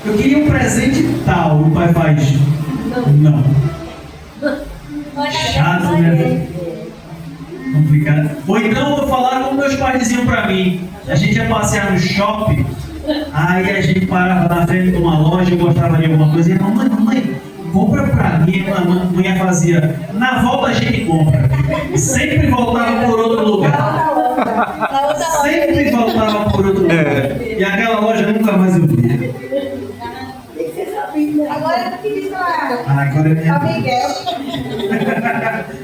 Eu queria um presente tal. O pai faz: não. Chato, né? Complicado. Ou então eu vou falar como meus pais diziam pra mim. A gente ia passear no shopping, aí a gente parava na frente de uma loja, eu gostava de alguma coisa, e mamãe, compra pra mim. A mulher fazia: na volta a gente compra. E sempre voltava por outro lugar. Sempre voltava por outro lugar. E aquela loja nunca mais eu vi. Agora eu queria falar. Agora é minha Miguel.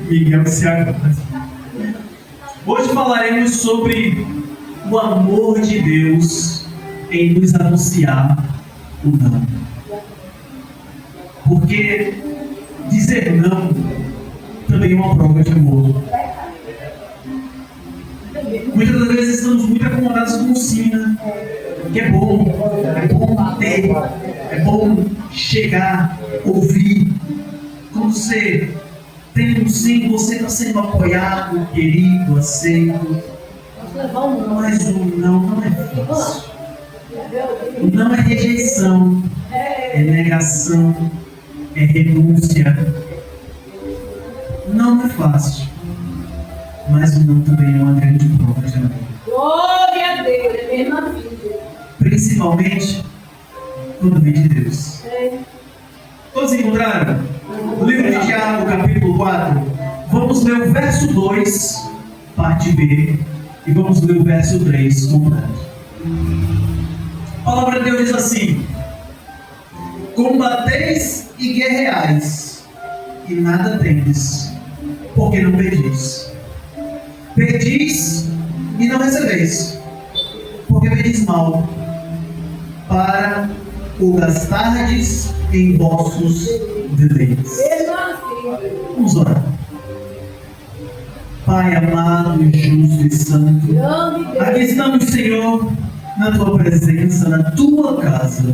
Miguel se aguarda. Hoje falaremos sobre o amor de Deus em nos anunciar o não. Porque dizer não também é uma prova de amor. Muitas das vezes estamos muito acomodados com o sim, né? Que é bom ter, é bom chegar, ouvir. Quando você tem um sim, você está sendo apoiado, querido, aceito. Mas o não é fácil. O não é rejeição, é negação, é renúncia. Não é fácil. Mas o não também é uma grande prova de amor. Glória a Deus, é mesmo assim. Principalmente quando vem de Deus. Todos encontraram? No livro de Tiago, capítulo 4, vamos ler o verso 2, parte B, e vamos ler o verso 3, completo. A palavra de Deus diz assim: combateis e guerreais, e nada tendes, porque não pedis. Pedis e não recebeis, porque pedis mal, para o gastardes em vossos deleites. Vamos orar. Pai amado, justo e santo, aqui estamos, Senhor, na tua presença, na tua casa,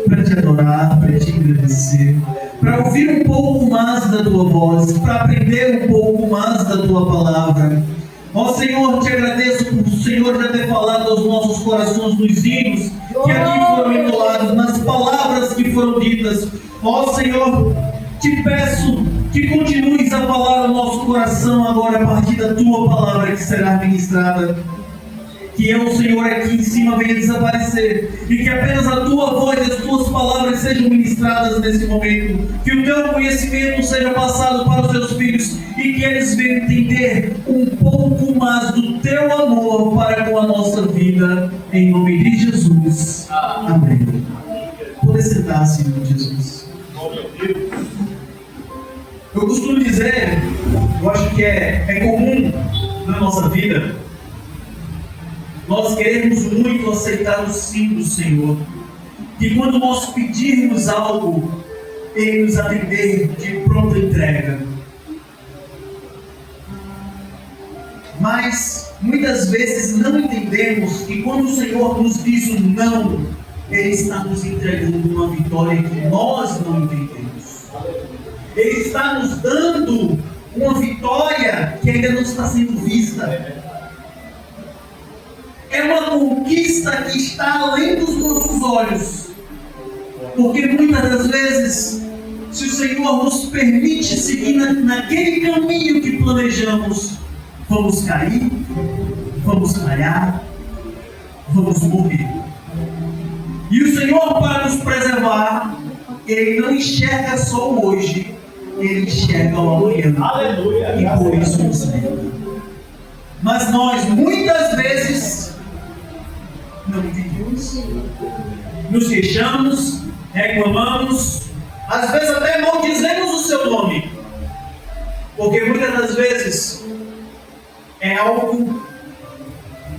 para te adorar, para te agradecer, para ouvir um pouco mais da tua voz, para aprender um pouco mais da tua palavra. Ó Senhor, te agradeço por o Senhor já ter falado aos nossos corações nos hinos que aqui foram entoados, nas palavras que foram ditas. Ó Senhor, te peço que continues a falar ao nosso coração agora a partir da tua palavra que será ministrada. Que eu, Senhor, aqui em cima venha desaparecer e que apenas a tua voz e as tuas palavras sejam ministradas nesse momento. Que o teu conhecimento seja passado para os teus filhos e que eles venham entender um pouco mais do teu amor para com a nossa vida, em nome de Jesus. Amém. Poder sentar, Senhor Jesus. Eu costumo dizer, eu acho que é comum na nossa vida, nós queremos muito aceitar o sim do Senhor. Que quando nós pedirmos algo, Ele nos atender de pronta entrega. Mas muitas vezes não entendemos que quando o Senhor nos diz um não, Ele está nos entregando uma vitória que nós não entendemos. Ele está nos dando uma vitória que ainda não está sendo vista. É uma conquista que está além dos nossos olhos. Porque muitas das vezes, se o Senhor nos permite seguir naquele caminho que planejamos, vamos cair, vamos falhar, vamos morrer. E o Senhor, para nos preservar, Ele não enxerga só o hoje, Ele enxerga o amanhã. Aleluia. E por isso nos lembra. Mas nós, muitas vezes, não entendemos, nos queixamos, reclamamos, às vezes até maldizemos o seu nome, porque muitas das vezes é algo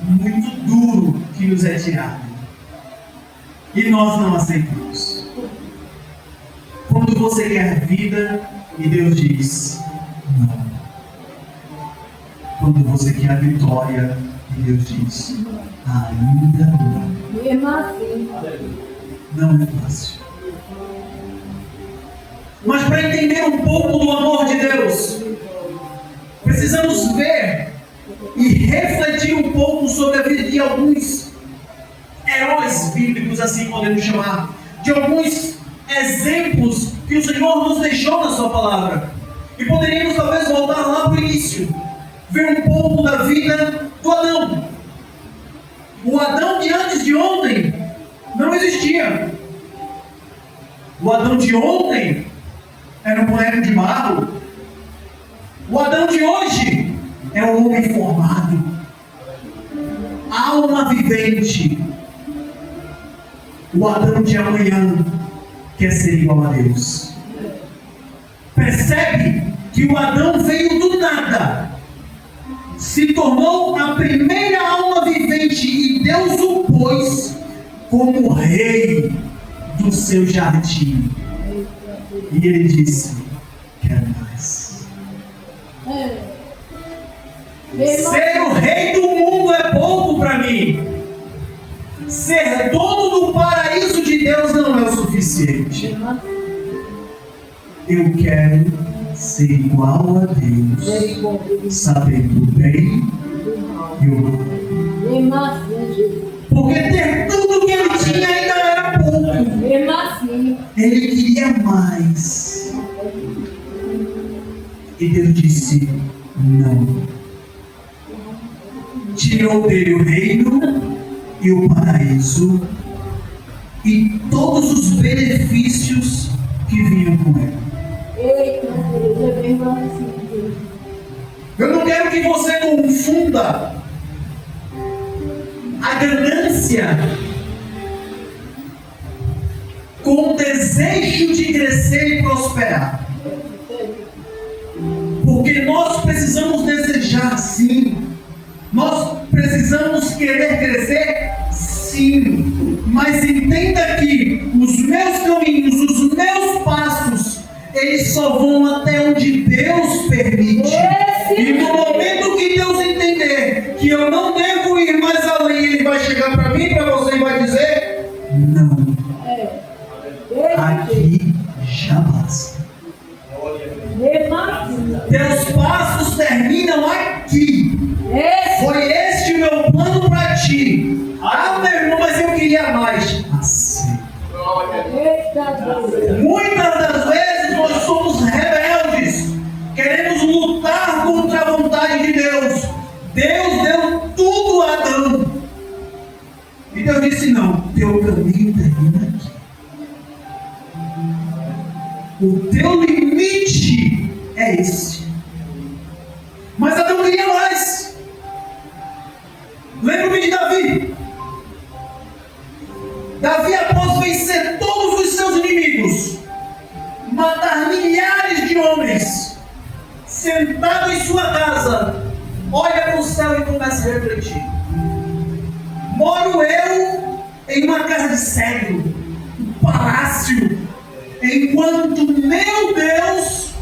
muito duro que nos é tirado e nós não aceitamos. Quando você quer vida e Deus diz não. Quando você quer a vitória e Deus diz ainda não. Mesmo assim. Não é fácil. Mas para entender um pouco do amor de Deus, precisamos ver e refletir um pouco sobre a vida de alguns heróis bíblicos, assim podemos chamar, de de alguns exemplos que o Senhor nos deixou na sua palavra. E poderíamos talvez voltar lá para o início, ver um pouco da vida do Adão. O Adão de antes de ontem não existia. O Adão de ontem era um boneco de barro. O Adão de hoje é um homem formado, alma vivente. O Adão de amanhã quer ser igual a Deus. Percebe que o Adão veio do nada, se tornou a primeira alma vivente e Deus o pôs como rei do seu jardim. E ele disse: quero mais. Ser o rei do mundo é pouco para mim. Ser dono do paraíso de Deus não é o suficiente. Eu quero ser igual a Deus, sabendo o bem e o mal. Porque ter tudo que ele tinha ainda era pouco. Ele queria mais. E Deus disse: não. Tirou dele o reino e o paraíso e todos os benefícios que vinham com ele. Eu não quero que você confunda a ganância com o desejo de crescer e prosperar. Porque nós precisamos desejar, sim. Nós precisamos querer crescer, sim. Mas entenda que os meus caminhos, os meus passos, eles só vão até onde Deus permite. E no momento que Deus entender que eu não devo ir mais além, Ele vai chegar para mim, para você e vai dizer: não. Aqui já basta. Teus passos terminam aqui. Foi este o meu plano para ti. Ah, meu irmão, mas eu queria mais. Assim. Muitas das vezes nós somos rebeldes. Queremos lutar contra a vontade de Deus. Deus deu tudo a Adão. E Deus disse: não, teu caminho termina aqui. O teu limite é esse. Mas Adão queria mais. Lembro-me de Davi. Davi, após vencer todos os seus inimigos, matar milhares de homens, sentado em sua casa, olha para o céu e começa a refletir: moro eu em uma casa de cedro, um palácio, enquanto meu Deus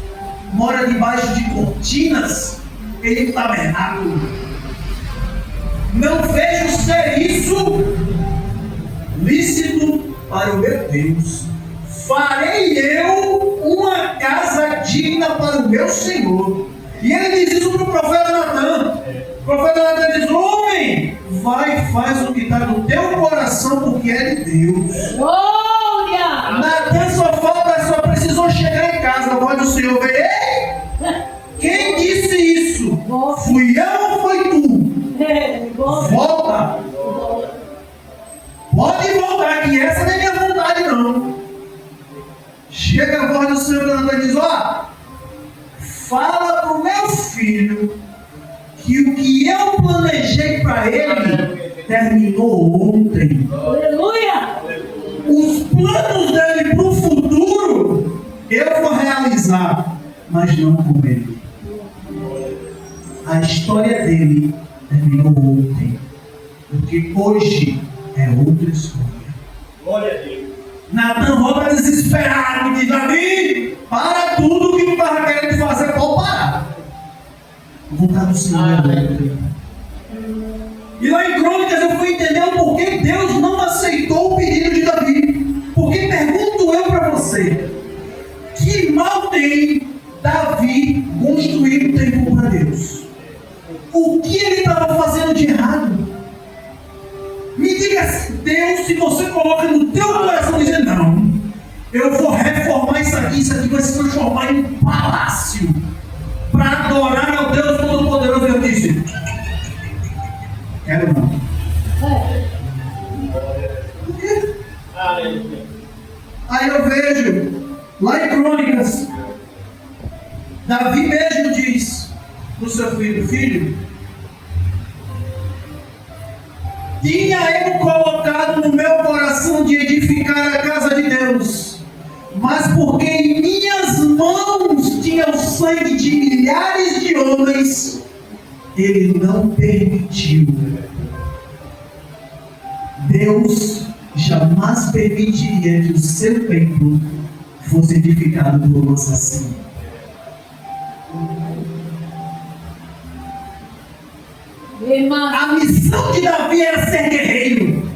mora debaixo de cortinas em um tabernáculo. Não vejo ser isso lícito para o meu Deus. Farei eu uma casa digna para o meu Senhor. E ele diz isso para o profeta Natan. O profeta Natan diz: homem, vai e faz o que está no teu coração, porque é de Deus. Glória! Natan só precisou chegar em casa. A voz do Senhor veio: ei, quem disse isso? Fui eu ou foi tu? Volta. Pode voltar, que essa não é minha vontade, não. Chega a voz do Senhor e diz: ó, fala para o meu filho que o que eu planejei para ele terminou ontem. Aleluia! Os planos dele para o futuro eu vou realizar, mas não com ele. A história dele terminou ontem, porque hoje é outra história. Glória a Deus. Natan volta desesperado e diz: Davi, para tudo que tu estava querendo fazer, pode parar. A vontade do Senhor é outra. E lá em Crônicas eu fui entender o porquê Deus não aceitou o pedido de Davi. Porque pergunto eu para você: que mal tem Davi construir um templo para Deus? O que ele estava fazendo de errado? Me diga, Deus, se você coloca no teu coração e dizer: não, Aleluia. Aí eu vejo, lá em Crônicas, Davi mesmo diz do seu filho, tinha eu colocado no meu coração de edificar a casa de Deus, mas porque em minhas mãos tinha o sangue de milhares de homens, ele não permitiu. Deus jamais permitiria que o seu templo fosse edificado por um assassino. A missão de Davi era ser guerreiro,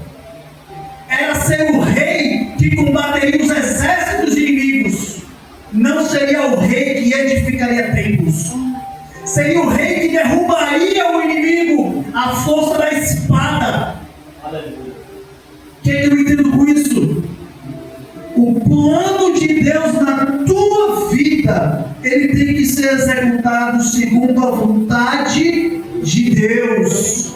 era ser o rei que combateria os exércitos inimigos. Não seria o rei que edificaria templos, seria o rei que derrubaria o inimigo à força da espada. Aleluia. O que eu entendo com isso? O plano de Deus na tua vida, ele tem que ser executado segundo a vontade de Deus.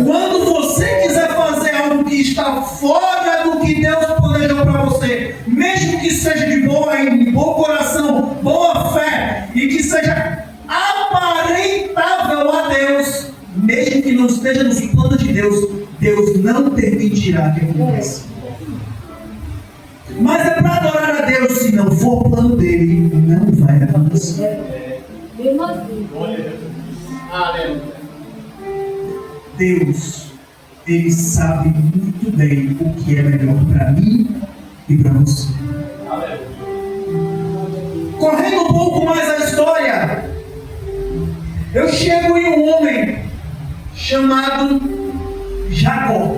Quando você quiser fazer algo que está fora do que Deus planejou para você, mesmo que seja de boa índole, bom coração, boa fé, e que seja aparentável a Deus, mesmo que não esteja nos planos de Deus, Deus não permitirá que aconteça. Mas é para adorar a Deus, se não for o plano dele, não vai acontecer. Glória a Deus. Aleluia. Deus, ele sabe muito bem o que é melhor para mim e para você. Aleluia. Correndo um pouco mais a história, eu chego em um homem chamado Jacó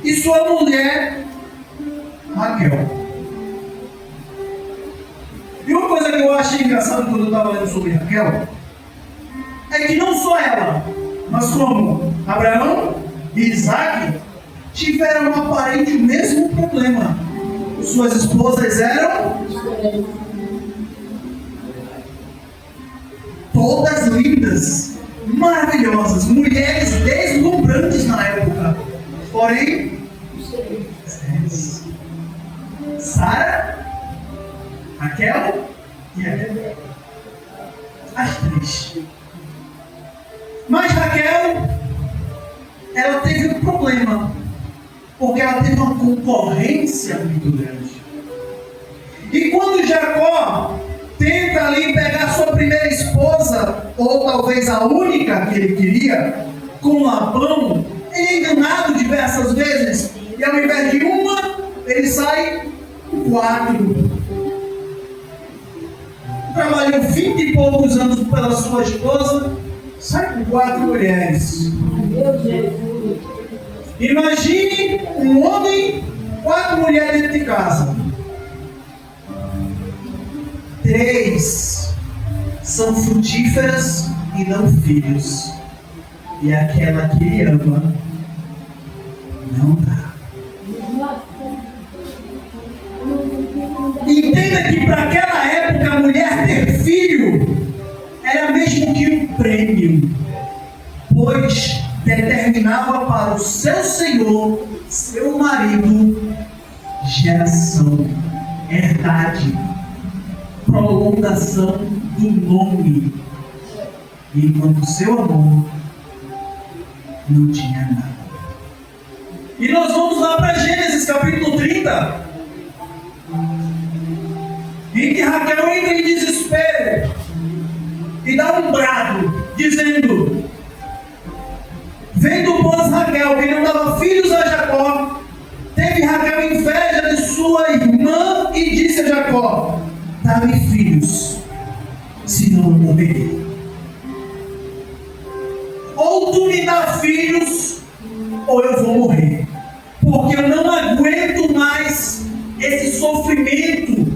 e sua mulher Raquel. E uma coisa que eu achei engraçada quando eu estava lendo sobre Raquel é que não só ela, mas como Abraão e Isaac tiveram aparente o mesmo problema. Suas esposas eram todas lindas, maravilhosas, mulheres deslumbrantes na época. Porém, Sara, Raquel e Rebeca, as três. Mas Raquel, ela teve um problema, porque ela teve uma concorrência muito grande. E quando Jacó tenta ali pegar sua primeira esposa, ou talvez a única que ele queria, com Labão, ele é enganado diversas vezes, e ao invés de uma, ele sai com 4. Trabalhou 20 e poucos anos pela sua esposa, sai com 4 mulheres. Imagine um homem, 4 mulheres dentro de casa. 3 são frutíferas e dão filhos. E aquela que ele ama não dá. Entenda que para aquela época a mulher ter filho era mesmo que um prêmio, pois determinava para o seu senhor, seu marido, geração, herdade, prolongação do nome, enquanto o seu amor não tinha nada. E nós vamos lá para Gênesis capítulo 30, em que Raquel entra em desespero e dá um brado, dizendo: vendo pois Raquel que não dava filhos a Jacó, teve Raquel inveja de sua irmã e disse a Jacó: dá-me filhos, senão eu morrerei. Ou tu me dá filhos, ou eu vou morrer, porque eu não aguento mais esse sofrimento,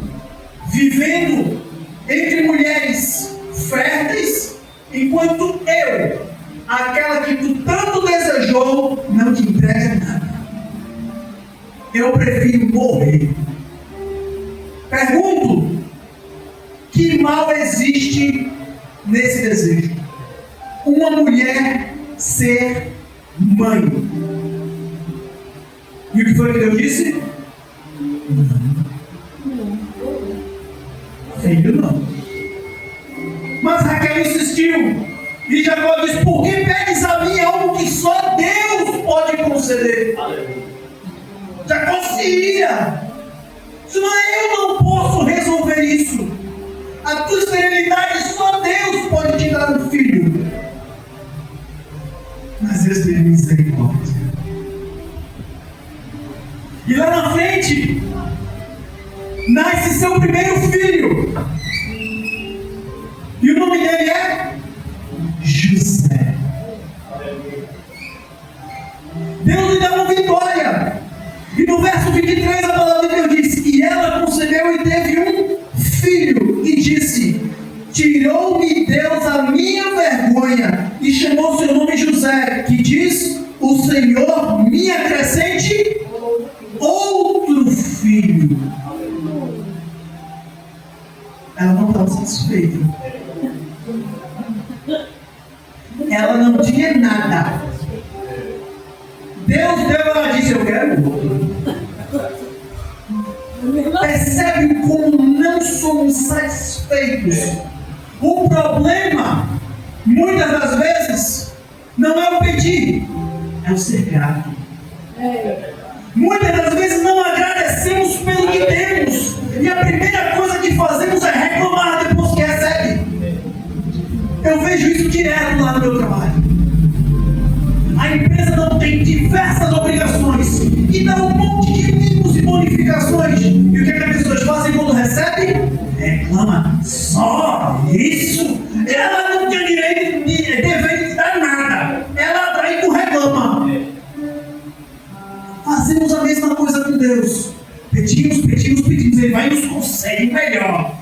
vivendo entre mulheres férteis, enquanto eu, aquela que tu tanto desejou, não te entrega nada. Eu prefiro morrer. Pergunto: que mal existe nesse desejo? Uma mulher ser mãe. E o que foi que Deus disse? Filho não. Mas Raquel insistiu. E Jacó disse: por que pedes a mim algo que só Deus pode conceder? Jacó se ia. Senão eu não posso resolver isso. A tua esterilidade só Deus pode te dar um filho. Mas Deus teve misericórdia. E lá na frente nasce seu primeiro filho. E o nome dele é José. Deus lhe dá uma vitória. E no verso 23 a palavra de Deus diz: e ela concebeu e teve um filho. E disse: tirou-me Deus a minha vergonha. E chamou seu nome José, que diz: o Senhor me acrescente outro filho. Ela não estava satisfeita. Ela não tinha nada. Deus deu, ela disse: eu quero outro. Percebe como não somos satisfeitos? O problema, muitas das vezes, não é o pedir, é o ser grato. Muitas das vezes não agradecemos pelo que temos. E a primeira coisa que fazemos é reclamar depois que recebe. Eu vejo isso direto lá no meu trabalho. A empresa não tem diversas obrigações e dá um monte de mimos e bonificações. E o que as pessoas fazem quando recebem? Reclama. Só isso? Ela não tem direito de dever de dar nada. Ela dá e não reclama. Fazemos a mesma coisa com Deus. Pedimos. Ele vai nos conceder melhor.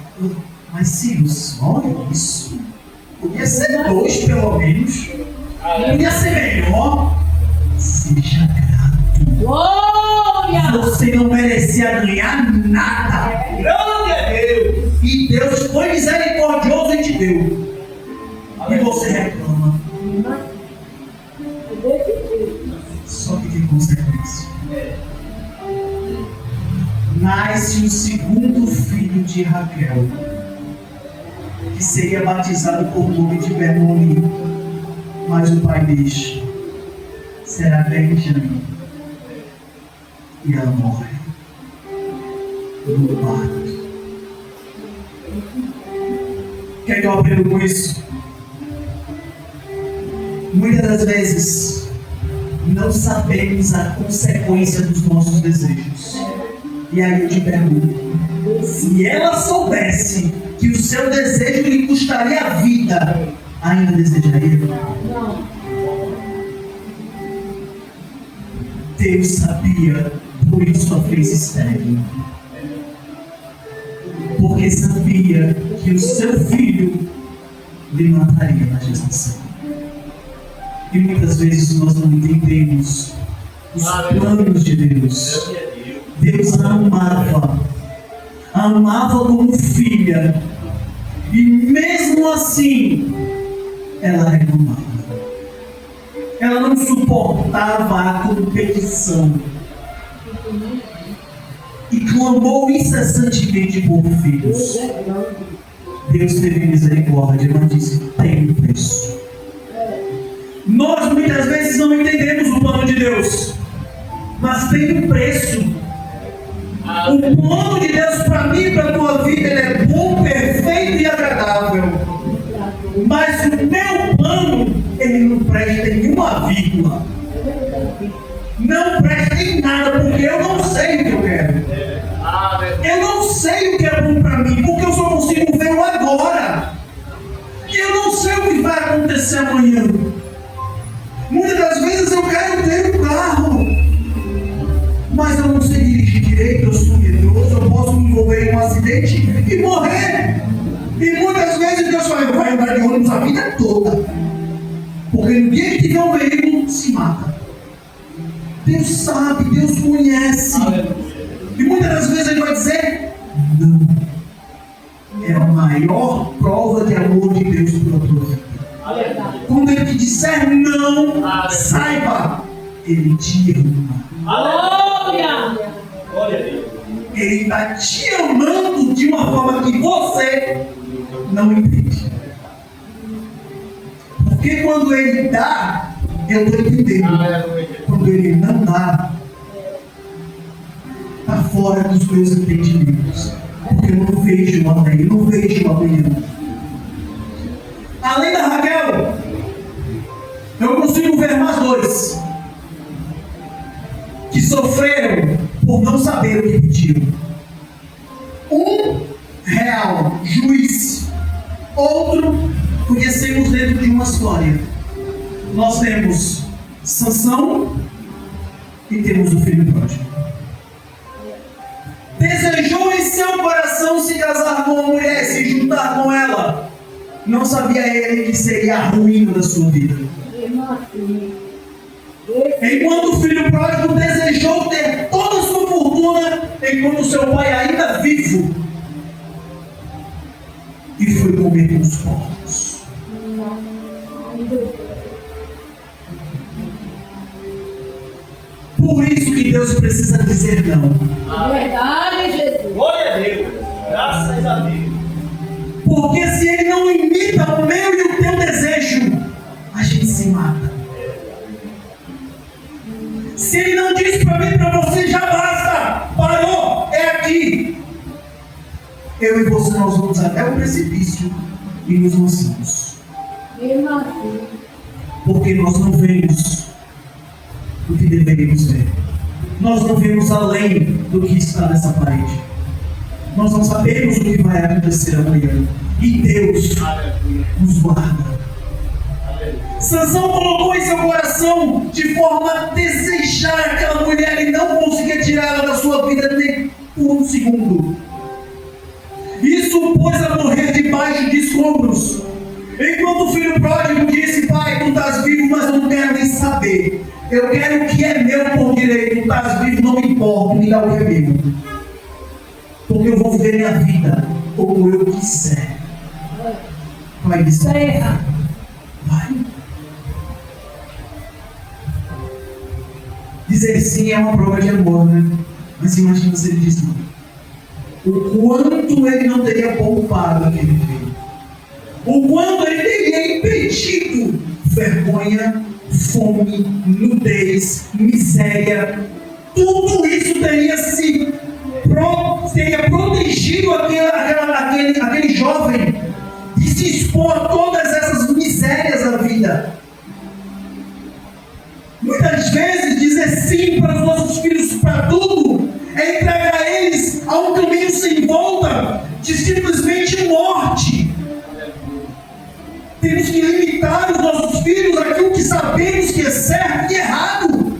Mas Senhor, só isso? Podia ser 2 pelo menos. Podia ser melhor. Seja grato. Glória! Você não merecia ganhar nada. Glória a Deus. E Deus foi misericordioso e te deu. E você reclama. Só que tem consequência. Nasce o segundo filho de Raquel, que seria batizado por nome de Benoni. Mas o pai diz: será Benjamim. E ela morre no parto. O que é que eu aprendo com isso? Muitas das vezes não sabemos a consequência dos nossos desejos. E aí eu te pergunto: se ela soubesse que o seu desejo lhe custaria a vida, ainda desejaria? Não. Deus sabia, por isso a fez estéril. Porque sabia que o seu filho lhe mataria na gestação. E muitas vezes nós não entendemos os planos de Deus. Deus a amava como filha. E mesmo assim, ela reclamava. Ela não suportava a competição. E clamou incessantemente por filhos. Deus teve misericórdia, mas disse: tem um preço. Nós muitas vezes não entendemos o plano de Deus, mas tem um preço. O plano de Deus para mim e para a tua vida, ele é bom, perfeito e agradável. Mas o meu plano, ele não presta em uma vírgula. Não presta em nada, porque eu não sei o que eu quero. Eu não sei o que é bom para mim, porque eu só consigo ver o agora. Eu não sei o que vai acontecer amanhã. Muitas das vezes eu quero ter um carro, mas eu não sei dirigir direito, eu sou medroso, eu posso me envolver em um acidente e morrer. E muitas vezes Deus fala: vai andar de ônibus a vida toda, porque no dia que tiver um veículo, se mata. Deus sabe, Deus conhece. E muitas das vezes Ele vai dizer: não. É a maior prova de amor de Deus pela tua vida. Quando Ele te disser não, saiba, Ele te ama. está te amando de uma forma que você não entende. Porque quando Ele dá, eu estou entendendo. Quando Ele não dá, está fora dos meus entendimentos. Porque eu não vejo além, eu não vejo amanhã. Além da Raquel, eu consigo ver mais dois que sofreram por não saber o que pediram. Um real juiz, outro conhecemos dentro de uma história. Nós temos Sansão e temos o filho pródigo. Desejou em seu coração se casar com uma mulher, se juntar com ela. Não sabia ele que seria a ruína da sua vida. Enquanto o filho pródigo desejou ter toda a sua fortuna, enquanto seu pai ainda vivo, e foi comer com os porcos. Por isso que Deus precisa dizer não. Verdade, Jesus. Glória a Deus. Graças a Deus. Porque se Ele não limita o meu e o teu desejo, a gente se mata. Se Ele não diz para mim, para você, já basta, parou, é aqui. Eu e você, nós vamos até o precipício e nos lançamos. Porque nós não vemos o que deveríamos ver. Nós não vemos além do que está nessa parede. Nós não sabemos o que vai acontecer amanhã. E Deus nos guarda. Sansão colocou em seu coração de forma a desejar aquela mulher e não conseguia tirá-la da sua vida nem por um segundo. Isso o pôs a morrer debaixo de escombros. Enquanto o filho pródigo disse: pai, tu estás vivo, mas eu não quero nem saber. Eu quero o que é meu por direito. Tu estás vivo, não me importa, me dá o que é meu. Porque eu vou viver minha vida como eu quiser. Pai disse: vai. Dizer sim é uma prova de amor, né? Mas imagina se ele diz não. O quanto ele não teria poupado aquele filho. O quanto ele teria impedido vergonha, fome, nudez, miséria. Tudo isso teria protegido aquele jovem de se expor a todas essas misérias da vida. Muitas vezes dizer sim para os nossos filhos para tudo é entregar eles a um caminho sem volta de simplesmente morte. Temos que limitar os nossos filhos àquilo que sabemos que é certo e errado.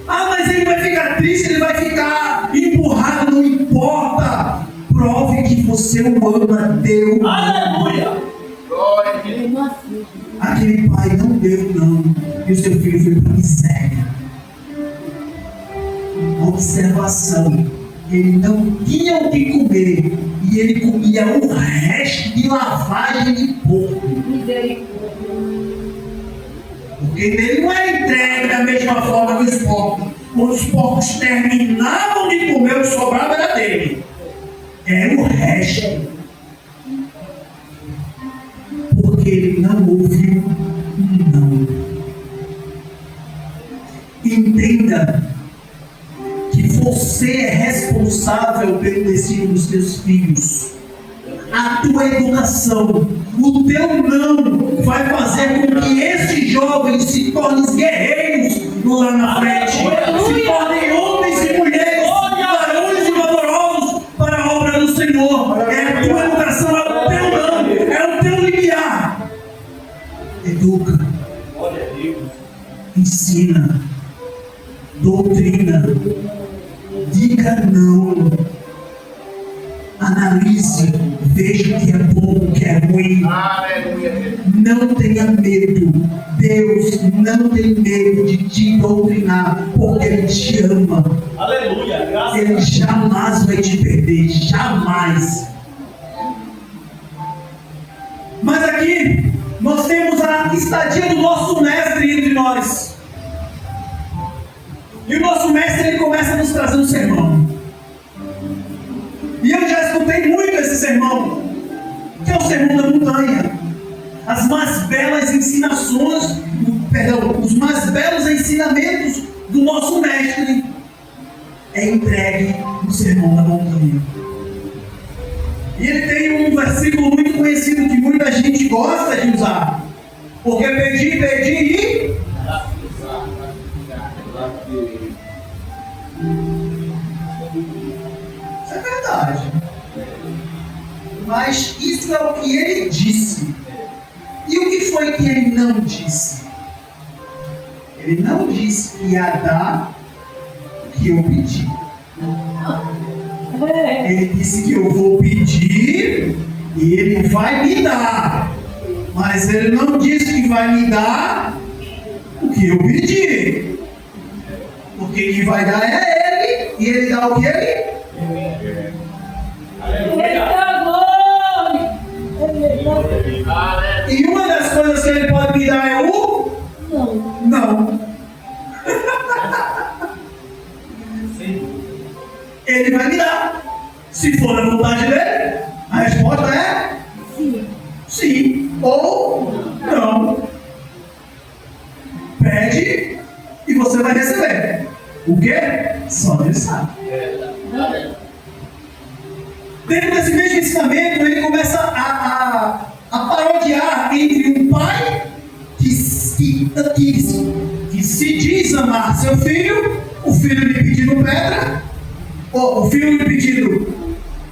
Ah, mas ele vai ficar triste, ele vai ficar empurrado, não importa. Prove que você o ama, deu. Aleluia! Glória a Deus. Aquele pai não deu, não. E o seu filho foi para a miséria. Observação: ele não tinha o que comer e ele comia o resto de lavagem de porco. Porque ele não era entregue da mesma forma que os porcos. Quando os porcos terminavam de comer, o que sobrava era dele. Era o resto. Porque ele não ouviu um não. Entenda que você é responsável pelo destino dos teus filhos. A tua educação, o teu não vai fazer com que esses jovens se tornem guerreiros lá na frente. Se tornem homens e mulheres, varões e valorosos para a obra do Senhor. É a tua educação, é o teu não, é o teu limiar. Educa, ensina, doutrina, diga não, analise, veja o que é bom, o que é ruim. Não tenha medo. Deus não tem medo de te doutrinar, porque Ele te ama. Aleluia! Graças Ele jamais vai te perder, jamais. Mas aqui nós temos a estadia do nosso mestre entre nós. E o nosso mestre, ele começa a nos trazer um sermão. E eu já escutei muito esse sermão, que é o sermão da montanha. As mais belas ensinações, os mais belos ensinamentos do nosso mestre é entregue no sermão da montanha. E ele tem um versículo muito conhecido que muita gente gosta de usar. Porque pedi e... Isso é verdade. Mas isso é o que ele disse. E o que foi que ele não disse? Ele não disse que ia dar o que eu pedi. Ele disse que eu vou pedir e ele vai me dar. Mas ele não disse que vai me dar o que eu pedi. Porque quem vai dar é ele. E ele dá o que ele? E uma das coisas que ele pode me dar é o? Não. Ele vai me dar. Se for a vontade dele, a resposta é? Sim. Ou não. Pede e você vai receber. O quê? Só Deus sabe. Dentro desse mesmo ensinamento, ele começa a parodiar entre um pai que se diz amar seu filho, o filho lhe pedindo pedra, ou o filho lhe pedindo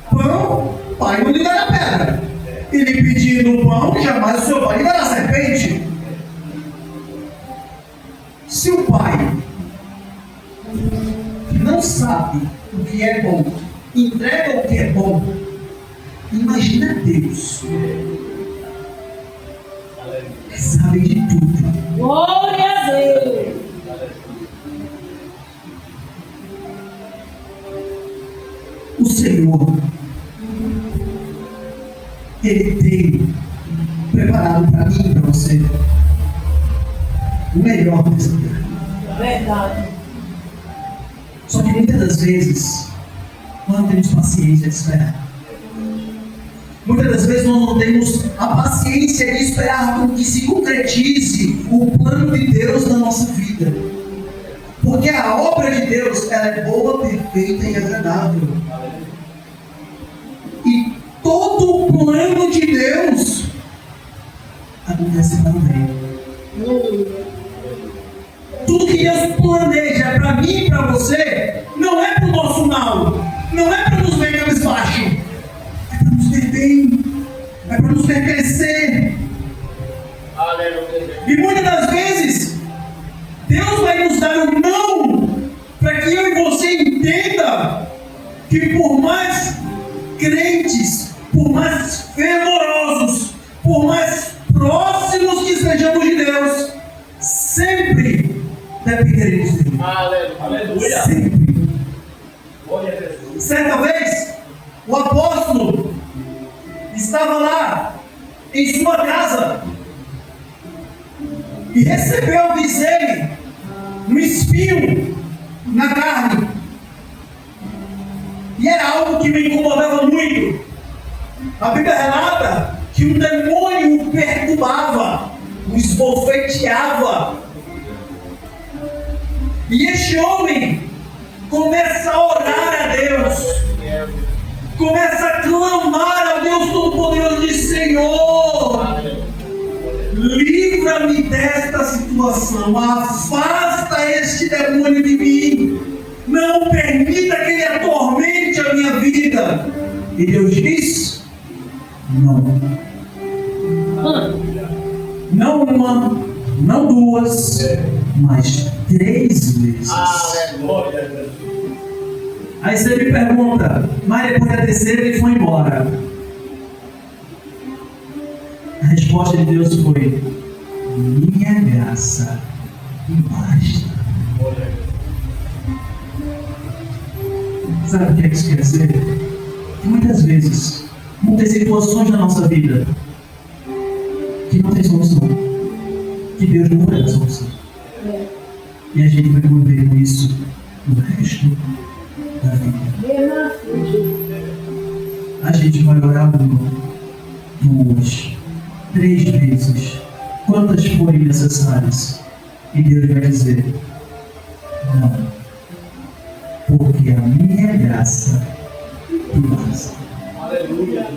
pão, o pai não lhe dará pedra. Ele pedindo pão, jamais o seu pai lhe dará serpente. Se o pai que não sabe o que é bom entrega o que é bom, imagina Deus que sabe de tudo. Glória a Deus. O Senhor, Ele tem preparado para mim e para você o melhor dessa terra. Verdade. Só que muitas das vezes nós não temos paciência de esperar. Muitas das vezes nós não temos a paciência de esperar com que se concretize o plano de Deus na nossa vida. Porque a obra de Deus, ela é boa, perfeita e agradável. E todo o plano de Deus acontece para o bem. Tudo que Deus planeja para mim e para você não é para o nosso mal, não é para nos ver cabisbaixo, é para nos ver bem, é para nos ver crescer. E muitas das vezes Deus vai nos dar um não para que eu e você entenda que por mais crentes, por mais fervorosos, por mais próximos que estejamos de Deus, sempre dependeremos dele. Aleluia. Sempre. Glória a Jesus. Certa vez, o apóstolo estava lá em sua casa e recebeu, diz ele, um espinho na carne. E era algo que me incomodava muito. A Bíblia relata que um demônio o perturbava, o esbofeteava. E este homem começa a orar a Deus, começa a clamar a Deus Todo-Poderoso, diz: Senhor, livra-me desta situação, afasta este demônio de mim, não permita que ele atormente a minha vida. E Deus diz: não. Não uma, não duas, mas 3 vezes. Aleluia. Aí você me pergunta, mas depois da terceira ele foi embora. A resposta de Deus foi: minha graça me basta. Sabe o que isso quer dizer? Que muitas vezes, muitas situações na nossa vida que não tem solução, que Deus não vai dar solução. E a gente vai conviver com isso o resto da vida. A gente vai orar 1, 2, 3 vezes, quantas forem necessárias, e Deus vai dizer: não, porque a minha graça te basta. Aleluia.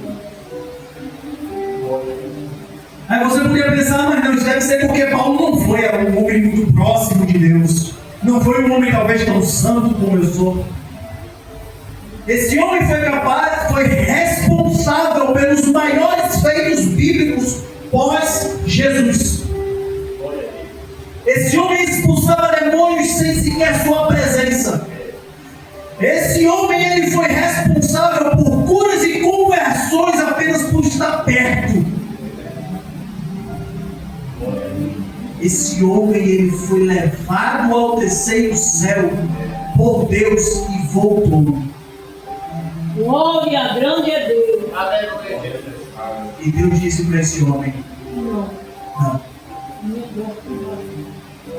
Aí você poderia pensar, mas não, isso deve ser porque Paulo não foi um homem muito próximo de Deus, não foi um homem talvez tão santo como eu sou. Esse homem foi responsável pelos maiores feitos bíblicos pós Jesus. Esse homem expulsava demônios sem sequer sua presença. Esse homem ele foi responsável por curas e conversões apenas por estar perto. Esse homem ele foi levado ao terceiro céu por Deus e voltou. Glória grande é Deus. E Deus disse para esse homem: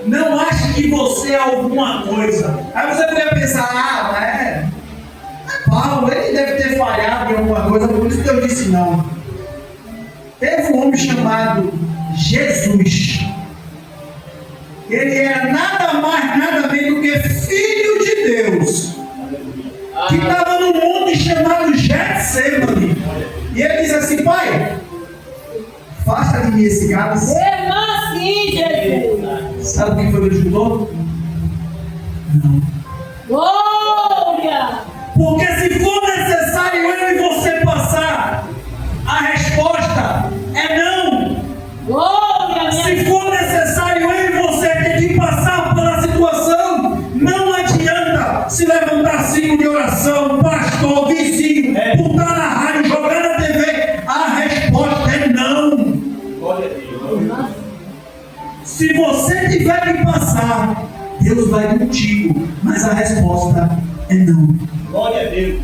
não ache que você é alguma coisa. Aí você poderia pensar: Paulo, ele deve ter falhado em alguma coisa, por isso que eu disse não. Teve um homem chamado Jesus. Ele era nada mais, nada menos do que filho de Deus, que estava num monte chamado Getsemane. E ele disse assim: Pai, afasta de mim esse cálice. Sim, Jesus. Sabe o que foi que ele escutou? Não. Glória. Porque se for necessário eu e você passar, a resposta é não. Glória. Se for necessário eu e você ter que passar pela situação, não adianta se levantar assim de oração, pastor, vizinho, botar na rádio, jogar na TV. A resposta é não. Glória a Deus. Se você tiver que passar, Deus vai contigo, mas a resposta é não. Glória a Deus.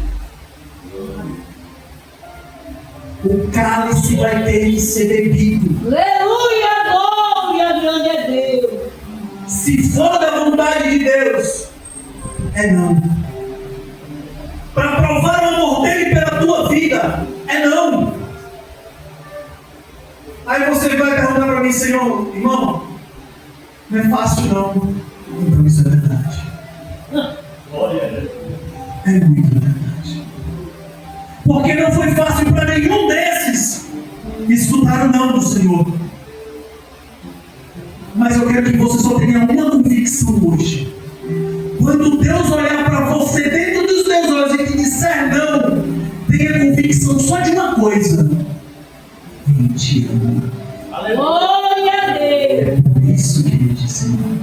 O cálice vai ter que ser bebido. Aleluia. Glória grande é Deus. Se for da vontade de Deus, é não. Para provar o amor dele pela tua vida, é não. Aí você vai perguntar para mim: Senhor, irmão, não é fácil não. Então isso é verdade. Glória a Deus. É muito verdade. Porque não foi fácil para nenhum desses escutar o não do Senhor. Mas eu quero que você só tenha uma convicção hoje. Quando Deus olhar para você dentro dos teus olhos e te disser não, tenha convicção só de uma coisa: Ele te ama. Glória a Deus. É por isso que Ele disse não.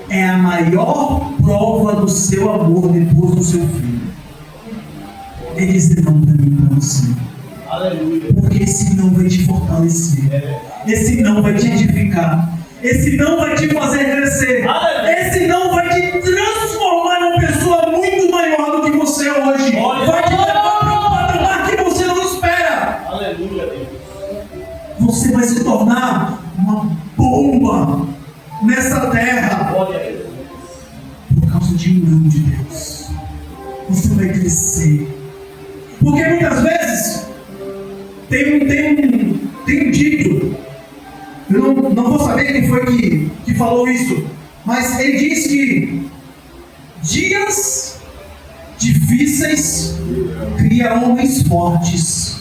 É a maior prova do seu amor depois do seu filho. É dizer não para mim e para você. Aleluia. Porque esse não vai te fortalecer. Esse não vai te edificar. Esse não vai te fazer crescer. Esse não vai te transformar numa pessoa muito maior do que você é hoje. Vai te levar para um patamar que você não espera. Aleluia, Deus. Você vai se tornar uma bomba nessa terra Glória a Deus. por causa de um não de Deus. Você vai crescer. Porque muitas vezes tem um dito, eu não vou saber quem foi que falou isso, mas ele diz que dias difíceis criam homens fortes.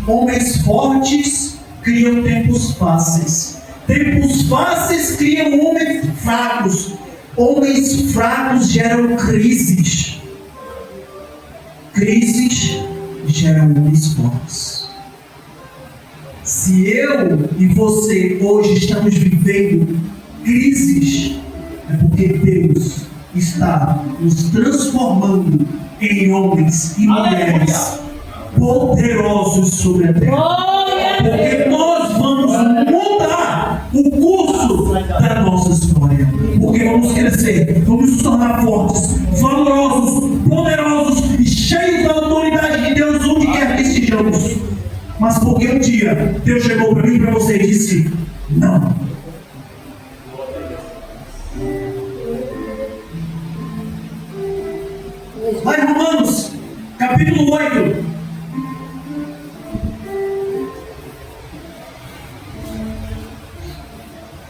Homens fortes criam tempos fáceis. Tempos fáceis criam homens fracos. Homens fracos geram crises. Crises geram homens fortes. Se eu e você hoje estamos vivendo crises, é porque Deus está nos transformando em homens e mulheres poderosos sobre a terra. Porque nós vamos mudar o curso da nossa história. Porque vamos crescer, vamos nos tornar fortes, valorosos, poderosos e cheios da autoridade de Deus onde quer que estejamos. Mas porque um dia Deus chegou para mim e para você e disse: não. Lá em Romanos, capítulo 8.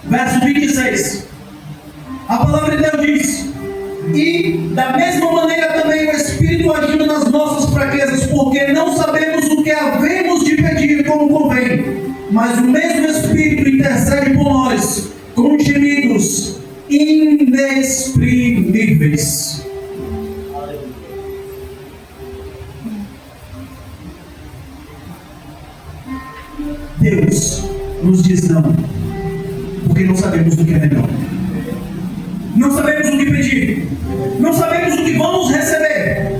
Verso 26. A palavra de Deus diz: e da mesma maneira também o Espírito agindo nas nossas fraquezas, porque não sabemos o que havemos de pedir como convém, mas o mesmo Espírito intercede por nós com gemidos inexprimíveis. Deus nos diz não, porque não sabemos o que é melhor. Não sabemos o que pedir. Não sabemos o que vamos receber.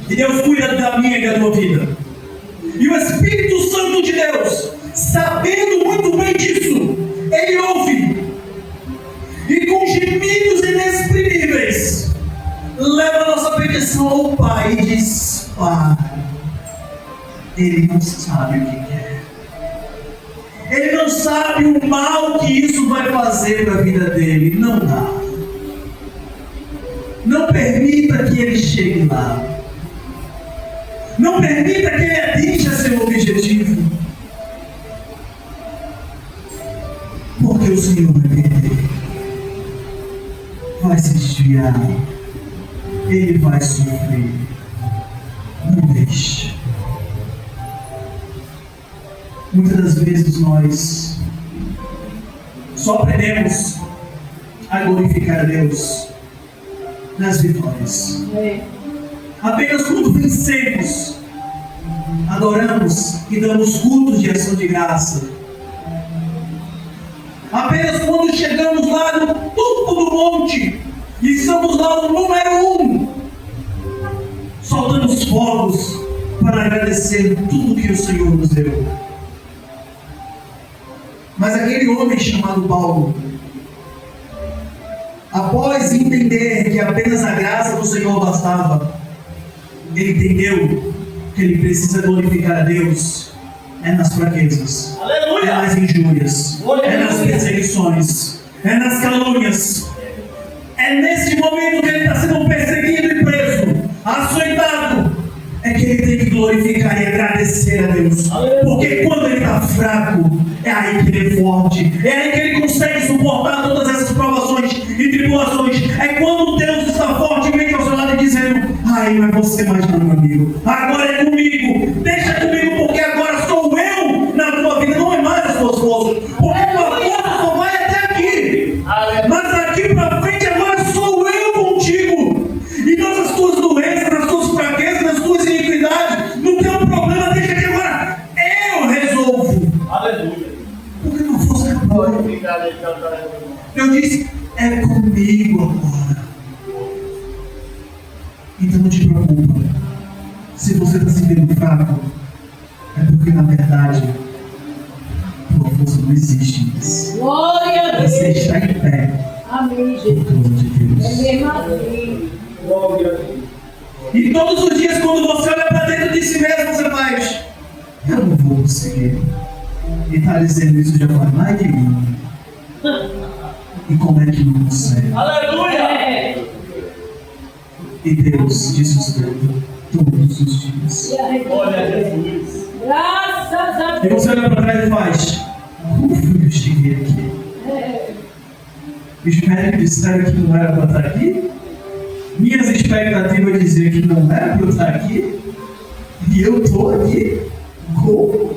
E Deus cuida da minha e da tua vida. E o Espírito Santo de Deus, sabendo muito bem disso, Ele ouve. E com gemidos inexprimíveis, leva a nossa petição ao Pai e diz: Pai, Ele não sabe o que quer. Ele não sabe o mal que isso vai fazer para a vida dele. Não dá. Não permita que ele chegue lá. Não permita que ele atinja seu objetivo. Porque o Senhor vai perder. Vai se desviar. Ele vai sofrer. Não deixe. Muitas das vezes nós só aprendemos a glorificar a Deus nas vitórias. Apenas quando vencemos, adoramos e damos cultos de ação de graça. Apenas quando chegamos lá no topo do monte e estamos lá no número 1, soltamos fogos para agradecer tudo que o Senhor nos deu. Mas aquele homem chamado Paulo, após entender que apenas a graça do Senhor bastava, ele entendeu que ele precisa glorificar a Deus nas fraquezas, Aleluia! nas injúrias, Aleluia! nas perseguições, nas calúnias. É nesse momento que ele está sendo perseguido e preso, açoitado, é que ele tem que glorificar e agradecer a Deus. Aleluia! Porque quando ele está fraco, é aí que ele é forte, é aí que ele consegue suportar todas essas provações e tribulações. É quando Deus está forte e vem ao seu lado dizendo: ai, não é você mais não, meu amigo, agora é comigo, deixa comigo, porque agora sou eu na tua vida, não é mais as tuas forças, porque a tua força só vai até aqui. Mas daqui para frente agora sou eu contigo. E nas tuas doenças, nas tuas fraquezas, nas tuas iniquidades, não tem um problema, deixa que agora eu resolvo. Aleluia! Porque não fosse agora. Eu disse: é comigo agora. Então não te preocupa. Se você está se vendo fraco, é porque na verdade tua força não existe mais. Glória a Deus. Você está em pé. Amém, Por Jesus. causa de Deus. É mesmo assim. Glória a Deus! E todos os dias, quando você olha para dentro de si mesmo, você faz: eu não vou conseguir. E está dizendo isso já faz mais de mim. E como é que não consegue? Aleluia! É. E Deus te sustenta todos os dias. Glória a Jesus! Graças a E Deus. você olha para trás e faz: como foi que eu cheguei aqui? É. Os médicos disseram que não era para estar aqui. Minhas expectativas diziam que não era para eu estar aqui. E eu estou aqui. Como?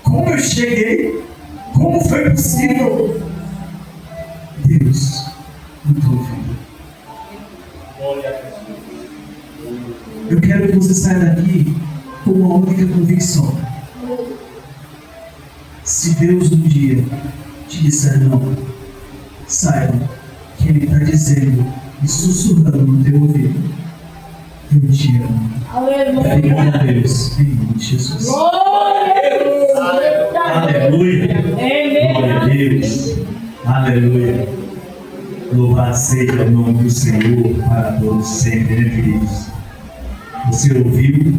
Como eu cheguei? Como foi possível? Deus, na tua vida. Glória a Jesus! Eu quero que você saia daqui com uma única convicção. Se Deus um dia te disser não, saiba que Ele está dizendo e sussurrando no teu ouvido: eu te amo. Aleluia. Glória a Deus, em nome de Jesus. Glória a Deus. Aleluia. É Glória a mesmo. Deus. Aleluia. Louvado seja o nome do Senhor para todos sempre, né, queridos? Você ouviu?